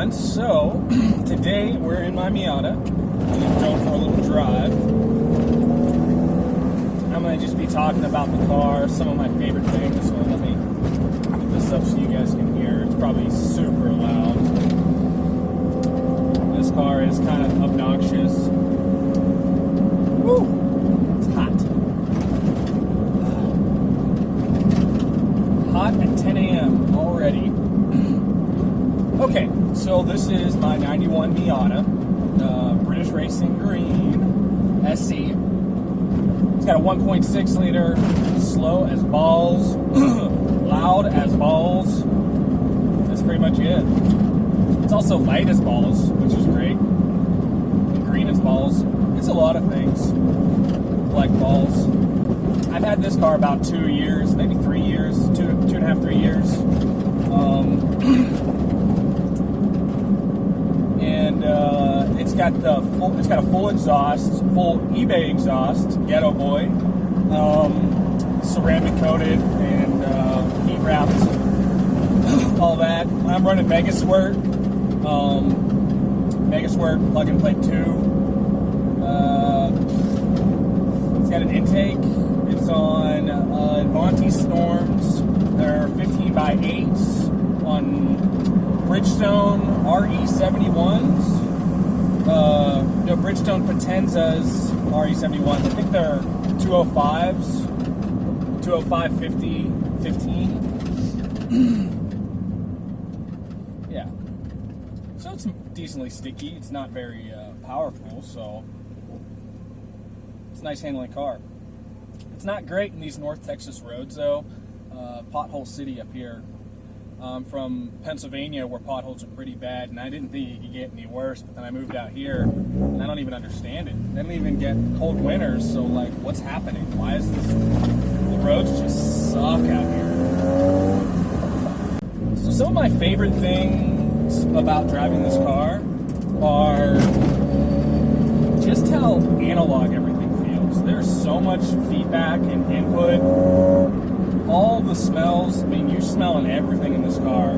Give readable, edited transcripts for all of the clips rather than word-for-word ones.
everyone. So today we're in my Miata. I'm going for a little drive. I'm going to just be talking about the car, some of my favorite things. So let me put this up so you guys can hear. It's probably super loud. This car is kind of obnoxious. Woo! It's hot. Hot at 10 a.m. already. Okay, so this is my 91 Miata, British Racing Green SE. It's got a 1.6 liter, slow as balls, loud as balls. That's pretty much it. It's also light as balls, which is great. And green as balls. It's a lot of things, like balls. I've had this car about 2 years, maybe 3 years, two and a half, 3 years. It's got a full exhaust, full eBay exhaust, Ghetto Boy, ceramic coated and heat wrapped, all that. I'm running Megasquirt plug and play 2. It's got an intake. It's on Avanti Storms. They're 15x8s on Bridgestone RE71s. Bridgestone Potenzas RE71s. I think they're 205s. 205 50 15. Yeah. So it's decently sticky. It's not very powerful, so it's a nice handling car. It's not great in these North Texas roads, though. Pothole City up here. From Pennsylvania, where potholes are pretty bad, and I didn't think it could get any worse, but then I moved out here, and I don't even understand it. They don't even get cold winters, so, like, what's happening? Why is this... The roads just suck out here. So some of my favorite things about driving this car are just how analog everything feels. There's so much feedback and input. All the smells, I mean, you're smelling everything in this car.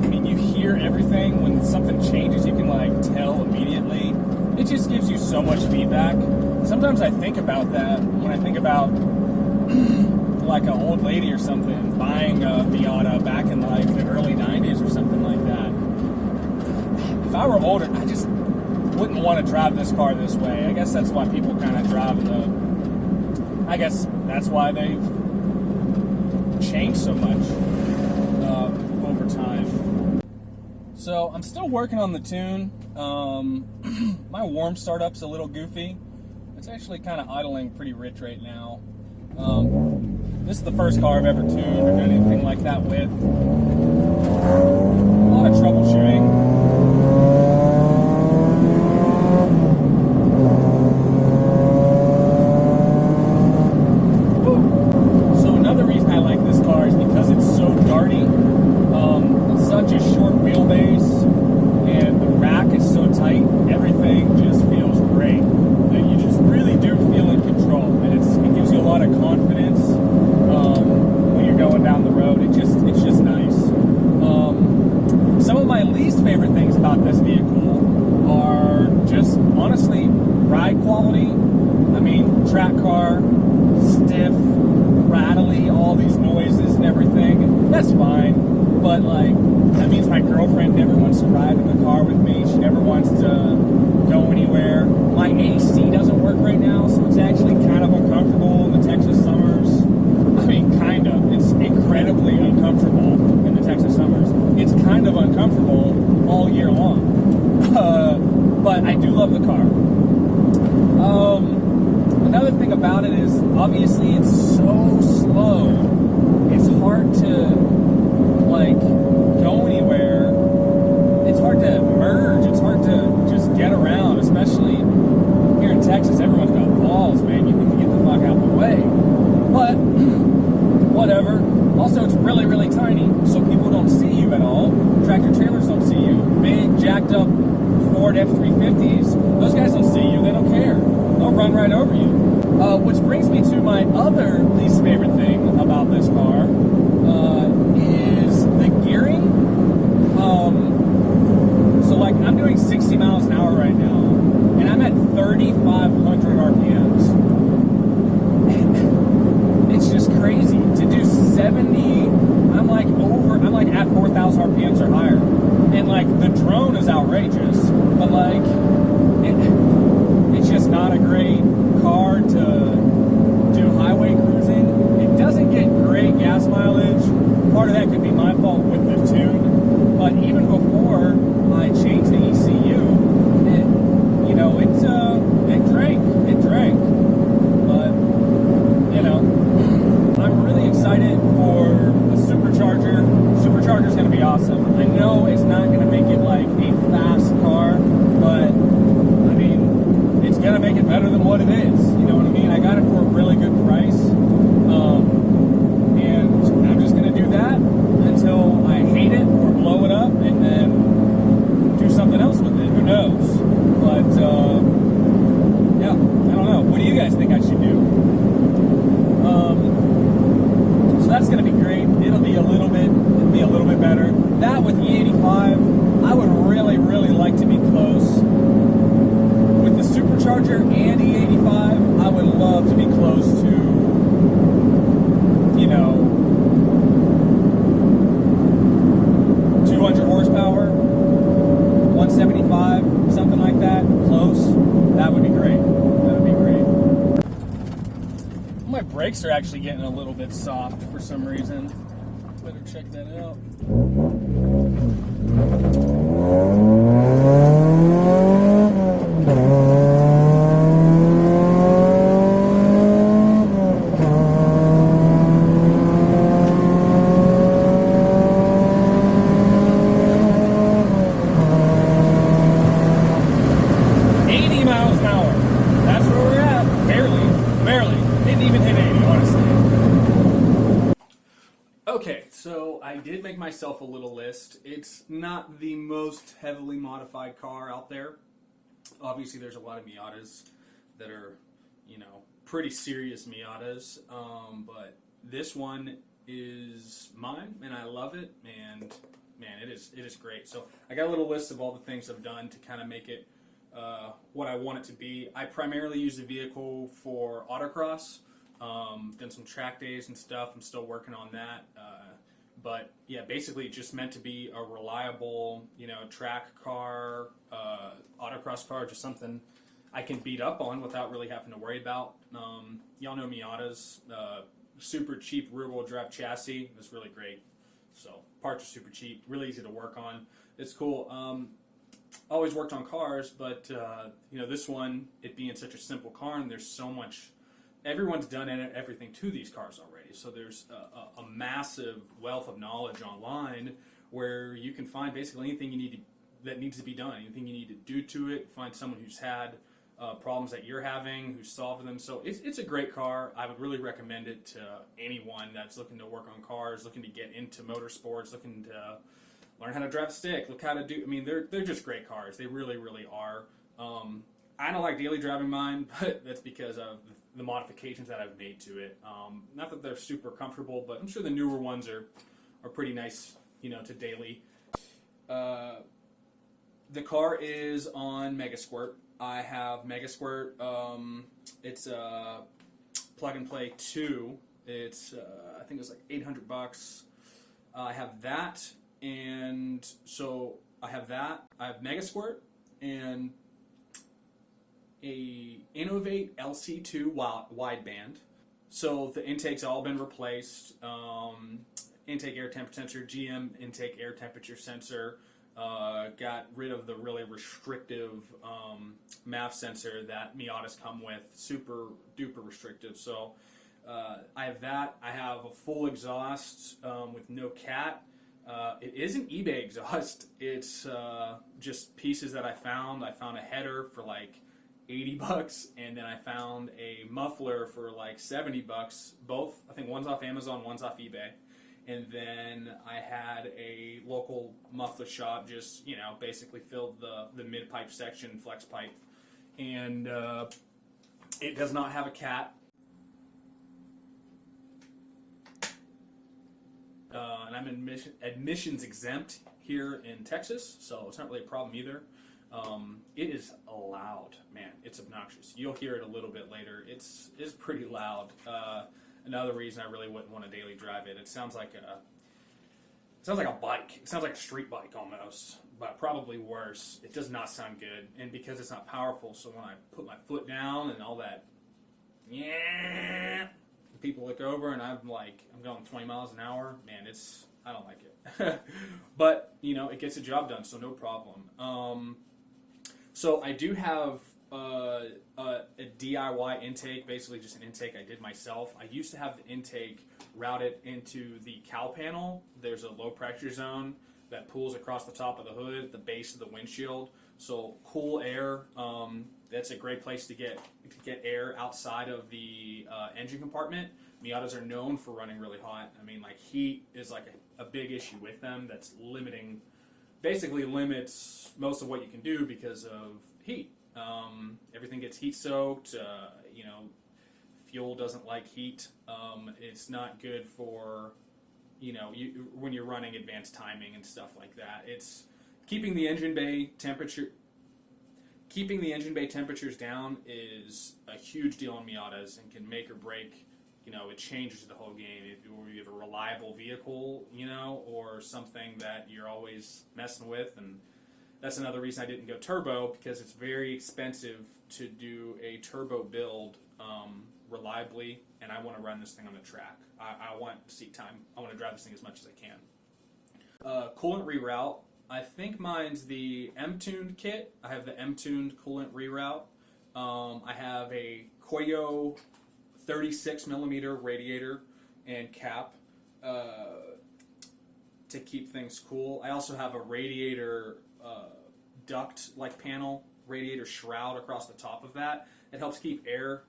I mean, you hear everything. When something changes, you can, like, tell immediately. It just gives you so much feedback. Sometimes I think about that when I think about, like, an old lady or something buying a Miata back in, like, the early 90s or something like that. If I were older, I just wouldn't want to drive this car this way. I guess that's why people kind of drive I guess that's why they've changed so much over time. So I'm still working on the tune. My warm startup's a little goofy. It's actually kind of idling pretty rich right now. This is the first car I've ever tuned or done anything like that with. A lot of troubleshooting. That's fine, but like that means my girlfriend never wants to ride in the car with me. She never wants to go anywhere. My AC doesn't work right now, so it's actually kind of uncomfortable in the Texas summers. I mean, kind of. It's incredibly uncomfortable in the Texas summers. It's kind of uncomfortable all year long. But I do love the car. Another thing about it is, obviously, it's so slow. It's hard to, like, go anywhere. It's hard to merge. It's hard to just get around, especially here in Texas. Everyone's got balls, man. You need to get the fuck out of the way. But, whatever. Also, it's really, really tiny, so people don't see you at all. Tractor trailers don't see you. Big, jacked up Ford F-350s, those guys don't see you. They don't care. They'll run right over you. Which brings me to my other least favorite thing about this car, is the gearing. outrageous, but like it's just not a great car to do highway cruising. It doesn't get great gas mileage. Part of that could be my fault with the tune, but even before I changed the ECU, it drank. But I'm really excited for the supercharger. Supercharger's going to be awesome. I know it's not going to make it like a fast car, but I mean, it's going to make it better than what it is. You know what I mean? I got it for a really good price, and I'm just going to do that until I hate it or blow it up, and then do something else with it. Who knows? But yeah, I don't know. What do you guys think I should do? So that's going to be great. It'll be a little bit better. That with E85, I would really, really like to be close. With the supercharger and E85, I would love to be close to, 200 horsepower, 175, something like that, close. That would be great. That would be great. My brakes are actually getting a little bit soft for some reason. Better check that out. 80 miles an hour. That's where we're at. Barely. Didn't even hit 80, honestly. Okay, so I did make myself a little list. It's not the most heavily modified car out there. Obviously, there's a lot of Miatas that are, pretty serious Miatas. But this one is mine, and I love it. And man, it is great. So I got a little list of all the things I've done to kind of make it what I want it to be. I primarily use the vehicle for autocross. Done some track days and stuff. I'm still working on that. But yeah, basically just meant to be a reliable, track car, autocross car, just something I can beat up on without really having to worry about. Y'all know Miatas, super cheap rear-wheel drive chassis. It's really great. So parts are super cheap, really easy to work on. It's cool. Always worked on cars, but this one, it being such a simple car, and there's so much. Everyone's done everything to these cars already, so there's a massive wealth of knowledge online where you can find basically anything that needs to be done, anything you need to do to it. Find someone who's had problems that you're having, who's solved them. So it's a great car. I would really recommend it to anyone that's looking to work on cars, looking to get into motorsports, looking to learn how to drive a stick, look how to do. I mean, they're just great cars. They really, really are. I don't like daily driving mine, but that's because of the modifications that I've made to it. Not that they're super comfortable, but I'm sure the newer ones are pretty nice, to daily. The car is on Megasquirt. I have Megasquirt. It's a plug and play 2. It's I think it's like $800. I have that, and so I have that. I have Megasquirt and a Innovate LC2 wideband. So the intake's all been replaced. Intake air temperature sensor, GM intake air temperature sensor. Got rid of the really restrictive MAF sensor that Miatas come with. Super duper restrictive. So I have that. I have a full exhaust with no cat. It is an eBay exhaust. It's just pieces that I found. I found a header for like $80, and then I found a muffler for like $70. Both, I think one's off Amazon, one's off eBay. And then I had a local muffler shop just, basically filled the mid-pipe section, flex pipe. And it does not have a cat. And I'm admissions exempt here in Texas, so it's not really a problem either. It is loud, man. It's obnoxious. You'll hear it a little bit later. It's pretty loud. Another reason I really wouldn't want to daily drive it. It sounds like a bike. It sounds like a street bike almost. but probably worse. It does not sound good, and because it's not powerful, so when I put my foot down and all that, yeah, people look over and I'm going 20 miles an hour. Man, I don't like it. But, it gets the job done, so no problem. So I do have a DIY intake, basically just an intake I did myself. I used to have the intake routed into the cowl panel. There's a low pressure zone that pulls across the top of the hood, the base of the windshield. So cool air. That's a great place to get air outside of the engine compartment. Miatas are known for running really hot. I mean, heat is a big issue with them. That's basically limits most of what you can do because of heat. Everything gets heat soaked. Fuel doesn't like heat. It's not good for when you're running advanced timing and stuff like that. It's keeping the engine bay temperatures down is a huge deal on Miatas and can make or break. It changes the whole game. If you have a reliable vehicle, or something that you're always messing with, and that's another reason I didn't go turbo, because it's very expensive to do a turbo build reliably, and I want to run this thing on the track. I want seat time. I want to drive this thing as much as I can. Coolant reroute. I think mine's the M-tuned kit. I have the M-tuned coolant reroute. I have a Koyo 36 millimeter radiator and cap to keep things cool. I also have a radiator duct-like panel, radiator shroud across the top of that. It helps keep air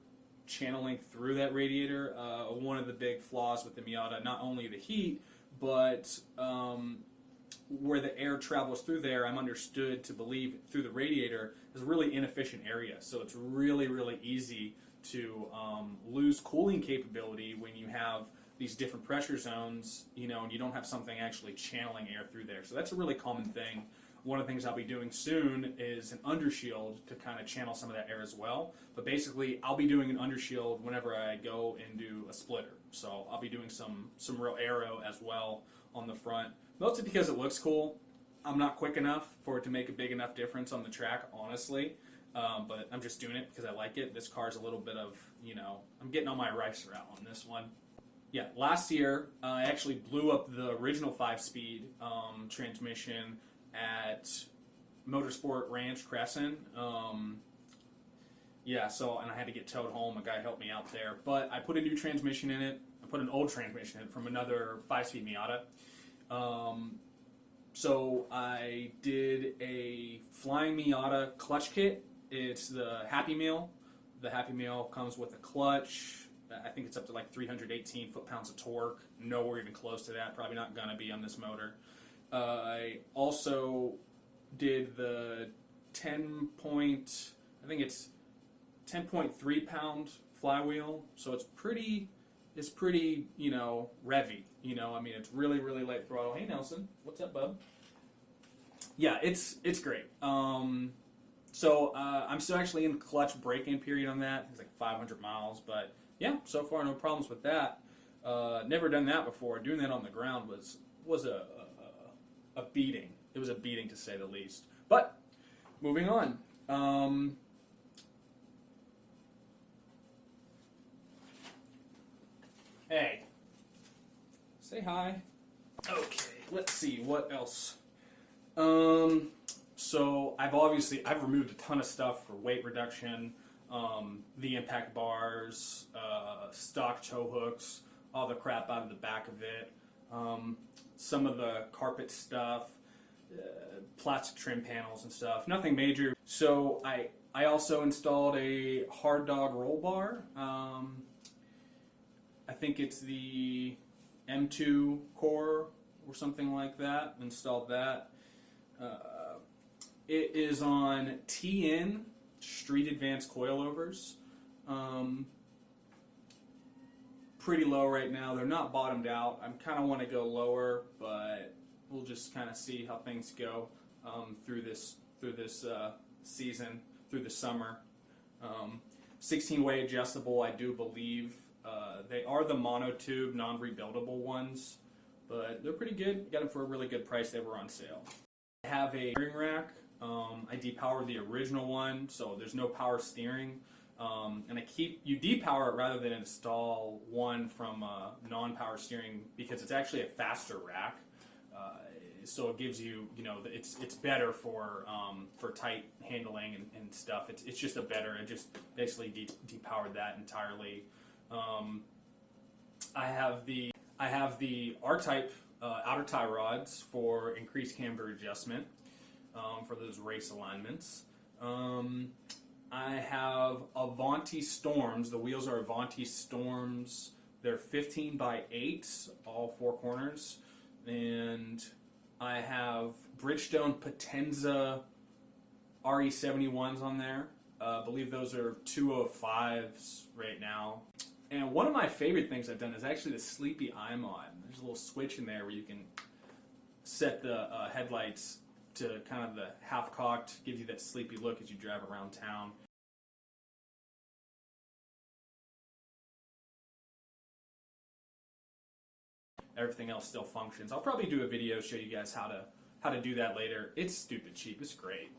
channeling through that radiator. One of the big flaws with the Miata, not only the heat, but where the air travels through there, I'm understood to believe through the radiator, is a really inefficient area. So it's really, really easy to lose cooling capability when you have these different pressure zones, and you don't have something actually channeling air through there. So that's a really common thing. One of the things I'll be doing soon is an undershield to kind of channel some of that air as well. But basically, I'll be doing an undershield whenever I go and do a splitter. So I'll be doing some real aero as well on the front. Mostly because it looks cool. I'm not quick enough for it to make a big enough difference on the track, honestly. But I'm just doing it because I like it. This car's a little bit of, I'm getting on my ricer out on this one. Yeah, last year I actually blew up the original 5-speed transmission at Motorsport Ranch Crescent. And I had to get towed home. A guy helped me out there. But I put a new transmission in it. I put an old transmission in it from another 5-speed Miata. So I did a Flying Miata clutch kit. It's the Happy Meal. The Happy Meal comes with a clutch. I think it's up to 318 foot-pounds of torque. Nowhere even close to that. Probably not going to be on this motor. I also did the 10.3 pound flywheel. So it's pretty, revvy. It's really, really light throttle. Hey, Nelson. What's up, bub? Yeah, it's great. So I'm still actually in the clutch break-in period on that. It's 500 miles, but yeah, so far no problems with that. Never done that before. Doing that on the ground was a beating. It was a beating to say the least. But moving on. Hey, say hi. Okay, let's see what else. So I've removed a ton of stuff for weight reduction, the impact bars, stock tow hooks, all the crap out of the back of it, some of the carpet stuff, plastic trim panels and stuff. Nothing major. So I also installed a hard dog roll bar. I think it's the M2 core or something like that. Installed that. It is on TN Street Advanced coilovers. Pretty low right now. They're not bottomed out. I kind of want to go lower, but we'll just kind of see how things go through this season, through the summer. 16-way adjustable, I do believe. They are the monotube, non-rebuildable ones, but they're pretty good. Got them for a really good price. They were on sale. I have a steering rack. I depower the original one, so there's no power steering. And you depower it rather than install one from non-power steering because it's actually a faster rack. So it gives you, it's better for tight handling and stuff. It's just I just basically depowered that entirely. I have the R-type outer tie rods for increased camber adjustment for those race alignments. I have Avanti Storms. The wheels are Avanti Storms. They're 15 by 8, all four corners. And I have Bridgestone Potenza RE71s on there. I believe those are 205s right now. And one of my favorite things I've done is actually the Sleepy Eye mod. There's a little switch in there where you can set the headlights to kind of the half-cocked, give you that sleepy look as you drive around town. Everything else still functions. I'll probably do a video show you guys how to do that later. It's stupid cheap. It's great.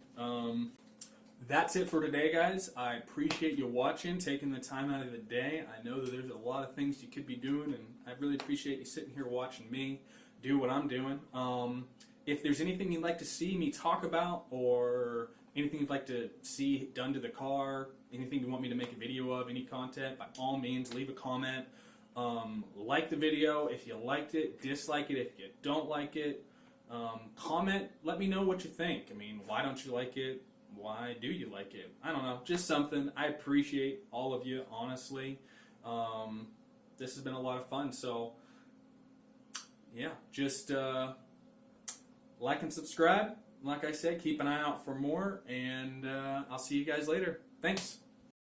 That's it for today, guys. I appreciate you watching, taking the time out of the day. I know that there's a lot of things you could be doing, and I really appreciate you sitting here watching me do what I'm doing. If there's anything you'd like to see me talk about, or anything you'd like to see done to the car, anything you want me to make a video of, any content, by all means, leave a comment. Like the video if you liked it, dislike it if you don't like it. Comment, let me know what you think. I mean, why don't you like it? Why do you like it? I don't know, just something. I appreciate all of you, honestly. This has been a lot of fun, so yeah, just like and subscribe. Like I said, keep an eye out for more, and I'll see you guys later. Thanks.